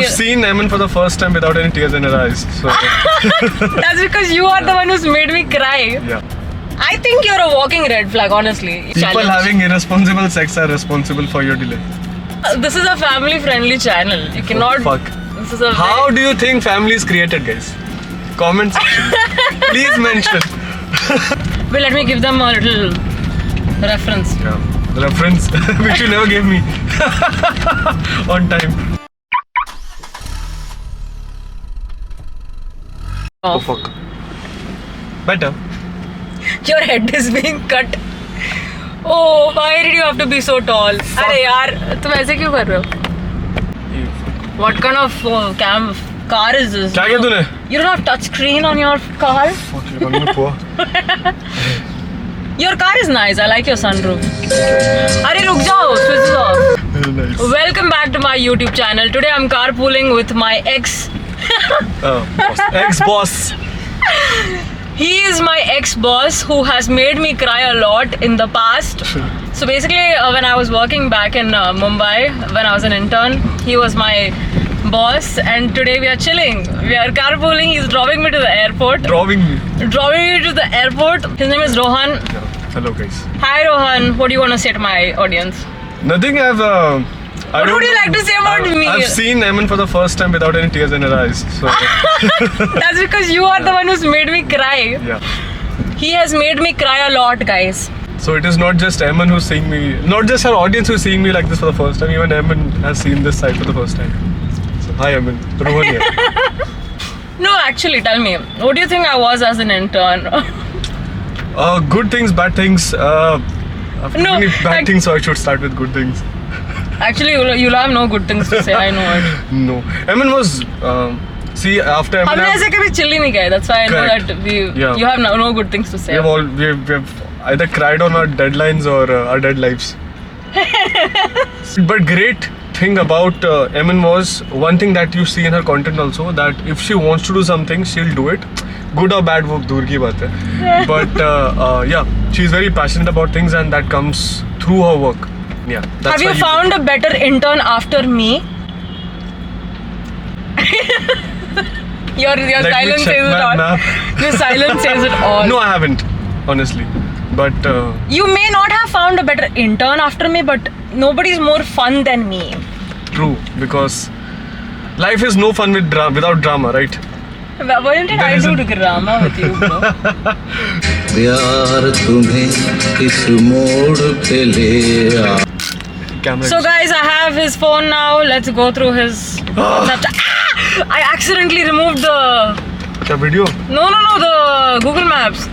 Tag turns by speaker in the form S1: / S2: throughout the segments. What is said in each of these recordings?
S1: I've seen Emin for the first time without any tears in her eyes. So
S2: That's because you are the one who's made me cry.
S1: yeah.
S2: I think you're a walking red flag, honestly.
S1: People
S2: Challenge.
S1: having irresponsible sex are responsible for your delay.
S2: This is a family-friendly channel. You cannot.
S1: Fuck.
S2: This is a.
S1: How do you think family is created, guys? Comment section. Please mention.
S2: Well, let me give them a little reference.
S1: Yeah. Reference which you never gave me on time. Oh fuck. Better.
S2: Your head is being cut. Oh, why did you have to be so tall? अरे यार, तुम ऐसे क्यों कर रहे हो? What kind of car is this?
S1: क्या किया तूने?
S2: You don't have touch screen on your car?
S1: Fuck, you're calling me poor.
S2: Your car is nice. I like your sunroof. अरे रुक जाओ, switch it off.
S1: Very nice.
S2: Welcome back to my YouTube channel. Today I'm carpooling with my ex.
S1: Ex-boss.
S2: He is my ex-boss who has made me cry a lot in the past. So basically, when I was working back in Mumbai, when I was an intern, he was my boss, and today we are chilling. We are carpooling. He's dropping me to the airport.
S1: Drawing me.
S2: Dropping me to the airport. His name is Rohan.
S1: Yeah. Hello guys.
S2: Hi Rohan. What do you want to say to my audience?
S1: Nothing.
S2: What would you like to say about me?
S1: I've seen Emin for the first time without any tears in her eyes. So
S2: That's because you are the one who's made me cry.
S1: yeah.
S2: He has made me cry a lot, guys.
S1: So it is not just Emin who's seeing me, not just our audience who's seeing me like this for the first time. Even Emin has seen this side for the first time. So hi Emin, Rohan here.
S2: No, actually, tell me. What do you think I was as an intern?
S1: Good things, bad things. I've
S2: No,
S1: many bad things, so I should start with good things.
S2: Actually, you'll have no good things to say. I know it.
S1: No, Emin was. See, after Emin,
S2: हमने ऐसे कभी chill ही नहीं किया. That's why I know
S1: Correct.
S2: that
S1: Yeah.
S2: you have no good things to say.
S1: we've either cried on our deadlines or our dead lives. But great thing about Emin was one thing that you see in her content also, that if she wants to do something, she'll do it. Good or bad, वो दूर की बात है. But yeah, she's very passionate about things, and that comes through her work. Yeah. That's
S2: Have you
S1: why
S2: found a better intern after me? Your
S1: Let me
S2: silence
S1: check
S2: says it
S1: my
S2: all.
S1: map.
S2: Your silence says it all.
S1: No, I haven't, honestly. But
S2: You may not have found a better intern after me, but nobody's more fun than me.
S1: true, because life is no fun without drama, right?
S2: Why didn't I do drama with you, bro?
S3: प्यार तुम्हें इस मोड़ पे ले आ
S1: Camera.
S2: So guys, I have his phone now. Let's go through his WhatsApp. I accidentally removed the
S1: क्या video?
S2: no the Google Maps.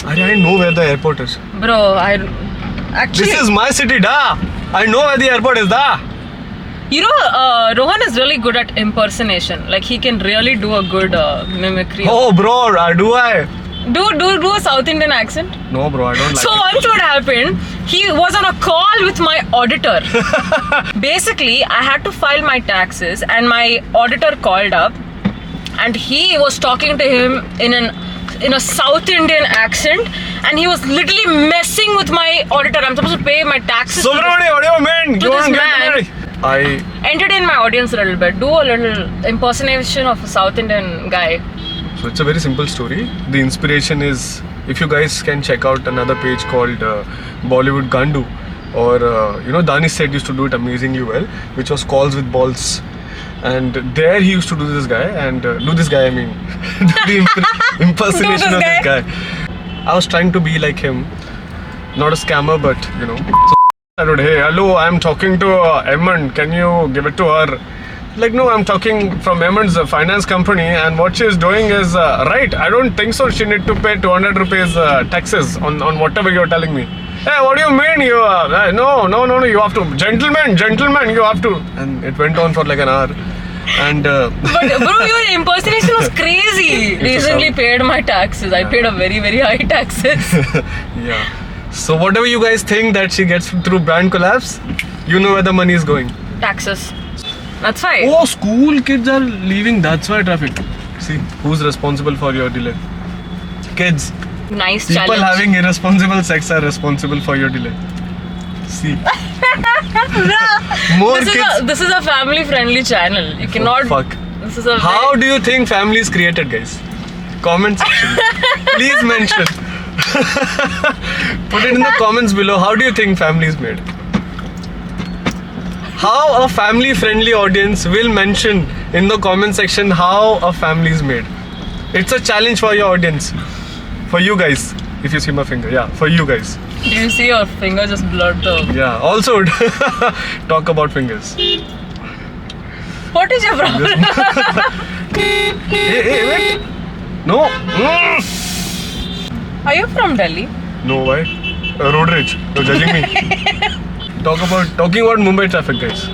S1: I know where the airport is.
S2: Bro, I actually
S1: This is my city, da. I know where the airport is, da.
S2: you know Rohan is really good at impersonation. Like he can really do a good mimicry.
S1: Oh, bro, do I?
S2: Do a South Indian accent.
S1: No, bro, I don't like
S2: So
S1: it.
S2: once what happened, he was on a call with my auditor. Basically, I had to file my taxes and my auditor called up and he was talking to him in a South Indian accent and he was literally messing with my auditor. I'm supposed to pay my taxes. to
S1: Subramani, what do you mean?
S2: to
S1: You
S2: this
S1: want to get
S2: man.
S1: married? I
S2: entertain my audience a little bit. Do a little impersonation of a South Indian guy.
S1: So it's a very simple story. The inspiration is, if you guys can check out another page called Bollywood Gandu, or you know, Danish said used to do it amazingly well, which was Calls with Balls. And there he used to do this guy, and do this guy, I mean, do the impersonation of this guy. I was trying to be like him, not a scammer, but you know. So I wrote, hey, hello, I'm talking to Emin, can you give it to her? Like, no, I'm talking from Emin's finance company, and what she's doing is right. I don't think so. She need to pay 200 rupees taxes on whatever you're telling me. Hey, what do you mean? You no, you have to, gentlemen, you have to. And it went on for like an hour. And
S2: But bro, your impersonation was crazy. Recently paid my taxes. I paid a very, very high taxes.
S1: yeah. So whatever you guys think that she gets through brand collabs, you know where the money is going.
S2: Taxes. That's right.
S1: Oh, school kids are leaving. That's why traffic. See, who's responsible for your delay? Kids.
S2: Nice
S1: People
S2: challenge.
S1: having irresponsible sex are responsible for your delay. See. More kids.
S2: This is a family-friendly channel. You cannot.
S1: Fuck.
S2: This is a.
S1: How do you think family is created, guys? Comment section. Please mention. Put it in the comments below. How do you think family is made? How a family-friendly audience will mention in the comment section how a family is made. It's a challenge for your audience. For you guys. If you see my finger. Yeah, for you guys.
S2: Do you see your finger just blurred the?
S1: Yeah, also talk about fingers.
S2: What is your problem?
S1: Hey, wait. No.
S2: Are you from Delhi?
S1: No, why? Road rage. You're judging me. Talking about Mumbai traffic, guys.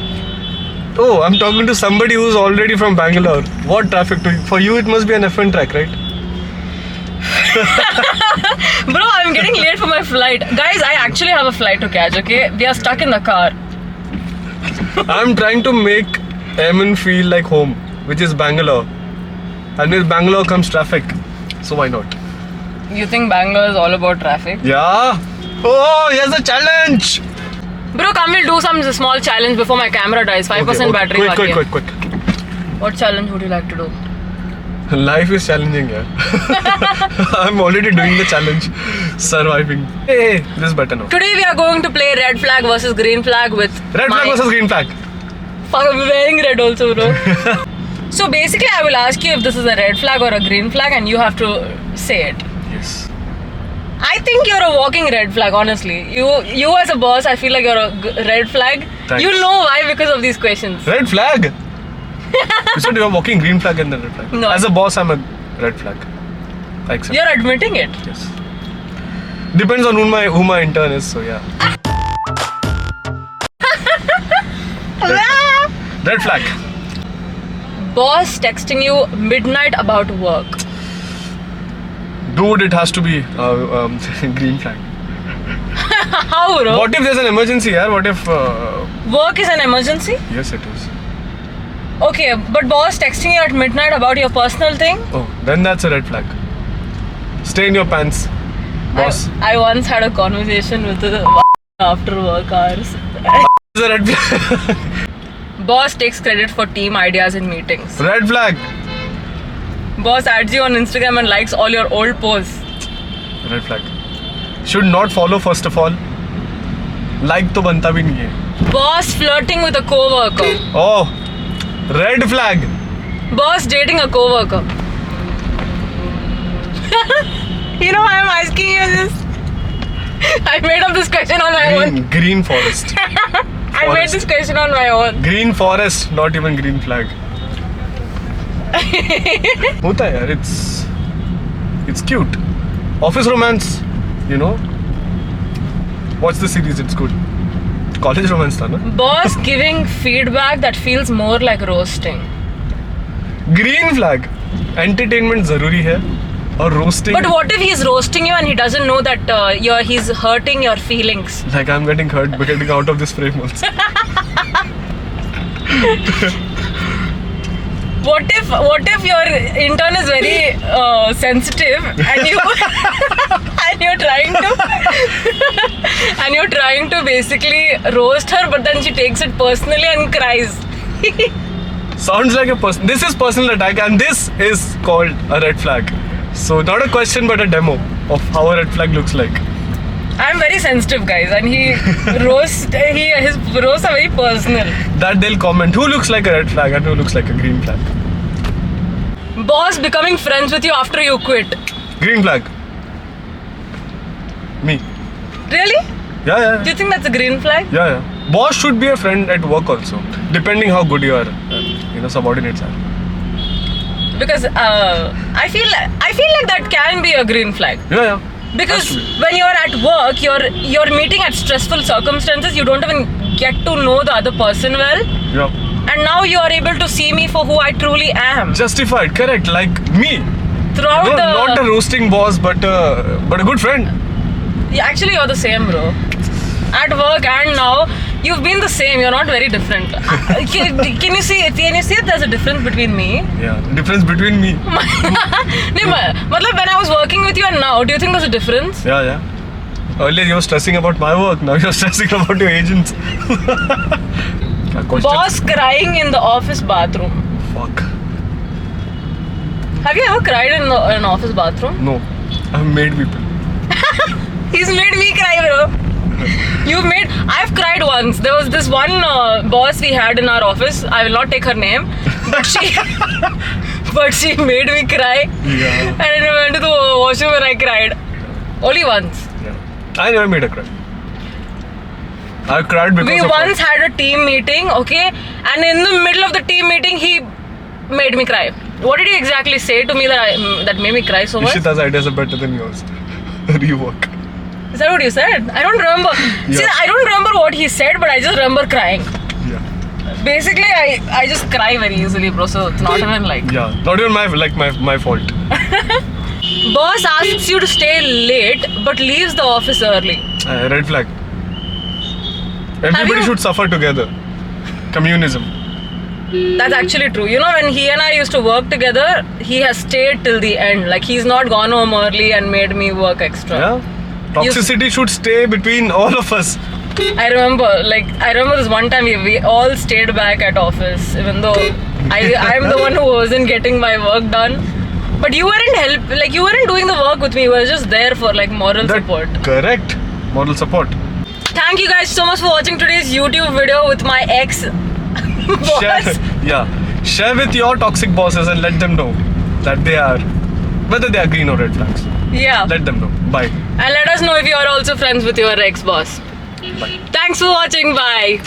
S1: Oh, I'm talking to somebody who's already from Bangalore. What traffic for you? It must be an F1 track, right?
S2: Bro, I'm getting late for my flight. Guys, I actually have a flight to catch, okay? We are stuck in the car.
S1: I'm trying to make Eamon feel like home, which is Bangalore. And with Bangalore comes traffic. So why not?
S2: You think Bangalore is all about traffic?
S1: Yeah. Oh, here's a challenge.
S2: Bro, come, we'll do some small challenge before my camera dies. 5% battery.
S1: Quick.
S2: What challenge would you like to do?
S1: Life is challenging, yeah. I'm already doing the challenge. Surviving. Hey, this is better now.
S2: Today we are going to play red flag versus green flag with
S1: Red flag versus green flag.
S2: Fuck, I'm wearing red also, bro. So basically I will ask you if this is a red flag or a green flag and you have to say it.
S1: Yes.
S2: I think you're a walking red flag, honestly. You as a boss, I feel like you're a red flag.
S1: Thanks.
S2: You'll know why because of these questions.
S1: Red flag? You said you're walking green flag and then red flag.
S2: No.
S1: As a boss, I'm a red flag. I accept.
S2: You're admitting it.
S1: Yes. Depends on who my intern is, so yeah. Red flag.
S2: Boss texting you midnight about work.
S1: Dude, it has to be green flag.
S2: How, bro?
S1: What if there's an emergency, yaar? What if...
S2: Work is an emergency?
S1: Yes, it is.
S2: Okay, but boss texting you at midnight about your personal thing?
S1: Oh, then that's a red flag. Stay in your pants, boss.
S2: I once had a conversation with a after work hours.
S1: It's a red flag.
S2: Boss takes credit for team ideas in meetings.
S1: Red flag.
S2: Boss adds you on Instagram and likes all your old posts.
S1: Red flag. Should not follow first of all. Like तो बनता भी नहीं है.
S2: Boss flirting with a co-worker.
S1: Oh, red flag.
S2: Boss dating a co-worker. You know why I'm asking you this? I made up this question on my own.
S1: Green forest.
S2: I made this question on my own.
S1: Green forest, not even green flag. होता है यार, it's cute. Office romance, you know. Watch the series, it's good. College romance था ना.
S2: Boss giving feedback that feels more like roasting.
S1: Green flag. Entertainment जरूरी है और roasting.
S2: But what if he's roasting you and he doesn't know that he's hurting your feelings?
S1: Like I'm getting hurt by getting out of this frame also.
S2: What if your intern is very sensitive and you're trying to basically roast her, but then she takes it personally and cries.
S1: Sounds like a person. This is personal attack, and this is called a red flag. So not a question, but a demo of how a red flag looks like.
S2: I'm very sensitive, guys, and his roasts are very personal.
S1: That they'll comment who looks like a red flag and who looks like a green flag.
S2: Boss becoming friends with you after you quit.
S1: Green flag. Me.
S2: Really?
S1: Yeah.
S2: Do you think that's a green flag?
S1: Yeah. Boss should be a friend at work also, depending how good your subordinates are.
S2: Because I feel like that can be a green flag.
S1: Yeah.
S2: Because
S1: Has to be.
S2: when you're at work, you're meeting at stressful circumstances. You don't even get to know the other person well,
S1: Yeah.
S2: and now you are able to see me for who I truly am.
S1: Justified, correct. Like me.
S2: Throughout
S1: No, not a roasting boss, but a good friend.
S2: Yeah, actually, you're the same, bro. At work and now, you've been the same. You're not very different. Can you see it? There's a difference between me.
S1: Yeah. Difference between me.
S2: No, matlab when I was working with you and now, do you think there's a difference?
S1: Yeah. Earlier you were stressing about my work, now you're stressing about your agents.
S2: Boss crying in the office bathroom.
S1: Fuck.
S2: Have you ever cried in an office bathroom?
S1: No. I've made people.
S2: He's made me cry, bro. I've cried once. There was this one boss we had in our office. I will not take her name, but she made me cry.
S1: Yeah.
S2: And I went to the washroom and I cried. Only once.
S1: Yeah. I never made her cry. I cried because
S2: We
S1: of
S2: once had a team meeting, okay? And in the middle of the team meeting, he made me cry. What did he exactly say to me that made me cry so much?
S1: Ishita's ideas are better than yours. Rework.
S2: Is that what you said? I don't remember.
S1: Yeah.
S2: See, I don't remember what he said, but I just remember crying.
S1: Yeah.
S2: Basically, I just cry very easily, bro. So it's not even like.
S1: Yeah. Not even my fault.
S2: Boss asks you to stay late, but leaves the office early.
S1: Red flag. Everybody
S2: you-
S1: should suffer together. Communism.
S2: That's actually true. You know, when he and I used to work together, he has stayed till the end. Like he's not gone home early and made me work extra.
S1: Yeah. Toxicity should stay between all of us.
S2: I remember this one time we all stayed back at office, even though I'm the one who wasn't getting my work done. But you weren't doing the work with me. You were just there for like moral support.
S1: Correct. Moral support.
S2: Thank you guys so much for watching today's YouTube video with my ex boss.
S1: Share with your toxic bosses and let them know that they are, whether they are green or red flags.
S2: Yeah.
S1: Let them know. Bye.
S2: And let us know if you are also friends with your ex boss.
S1: Bye.
S2: Thanks for watching. Bye.